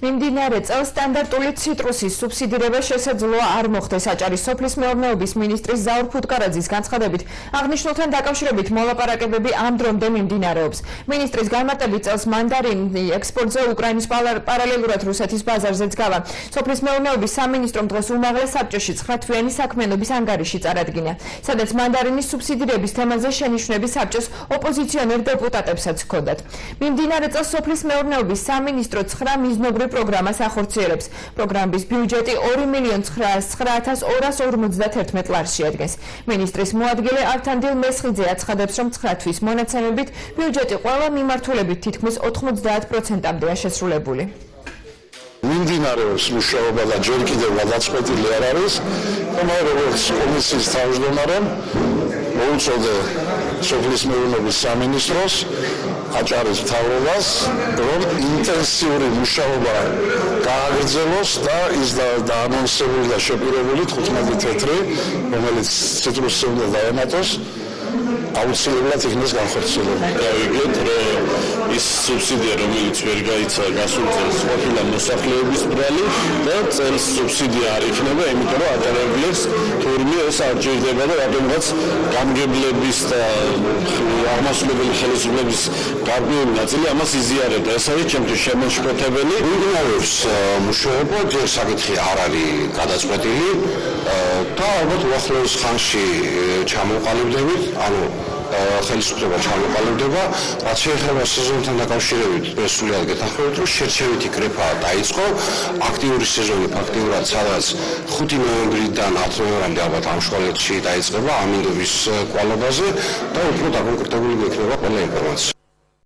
მიმდინარე წელს სტანდარტული ციტრუსის სუბსიდირება შესაძლოა არ მოხდეს. აჭარის სოფლის მეურნეობის მინისტრის ზაურ ფუტკარაძის განცხადებით, აღნიშნულთან დაკავშირებით მოლაპარაკებები ამ დრომდე მიმდინარეობს. მინისტრის განმარტებით წელს მანდარინი ექსპორტზე უკრაინის პარალელურად რუსეთის ბაზარზეც გავა. სოფლის მეურნეობის სამინისტრომ დღეს უმაღლეს საბჭოში 9 თვიანი საქმიანობის ანგარიში წარადგინა, სადაც მანდარინის სუბსიდირების თემაზე შენიშვნები საბჭოს ოპოზიციონერ დეპუტატებსაც ჰქონდათ. მიმდინარე წელს სოფლის მეურნეობის სამინისტრო 9 მიზნობრივ პროგრამას ახორციელებს. პროგრამის ბიუჯეტი 2.909.251 ლარს შეადგენს. მინისტრის მოადგილე ართანდილ მესხიძე აცხადებს, რომ 9 თვის მონაცემებით ბიუჯეტი ყველა მიმართულებით თითქმის 90%-მდეა შესრულებული. მიმდინარეობს მუშაობა და ჯერ კიდევ გადაწყვეტილი არ არის, რომ როგორც კომისიის თავმჯდომარემ მოუწოდე სოფლის მეურნეობის სამინისტროს აჭარის მთავრობას, რომ ინტენსიური მუშაობა გააგრძელოს და ის დაანონსებული და შეპირებული 15 თეთრი, რომელიც ციტრუსზე უნდა დაემატოს, აუცილებლად იქნეს განხორციელებული. გავიგეთ, რომ ის სუბსიდია, რომელიც ვერ გაიცა გასულ წელს, ყოფილა მოსახლეობის ბრალი და წელს სუბსიდია არ იქნება, იმიტომ რომ აჭარელებს თურმე ეს არ ჭირდება და რადგანაც გამგებლების და აღმასრულებელი ხელისუფლების გარკვეული ნაწილი ამას იზიარებდა. ეს არის ჩემთვის შემოშფოთებელი. მიმდინარეობს მუშაობა, ჯერ საკითხი არ არის გადაწყვეტილი და ალბათ უახლოეს ხანში ჩამოყალიბდებით, ანუ ხელისუფლება ჩამოყალიბდება, რაც შეეხება სეზონთან დაკავშირებით, სრულად გეთანხმებით, რომ შერჩევითი კრეფა დაიწყო, აქტიური სეზონი ფაქტიურად სადაც 5 ნოემბრიდან 10 ნოემბრამდე ალბათ ამ შუალედში დაიწყება ამინდობის კვალობაზე და უფრო დაკონკრეტებული იქნება ყველა ინფორმაცია.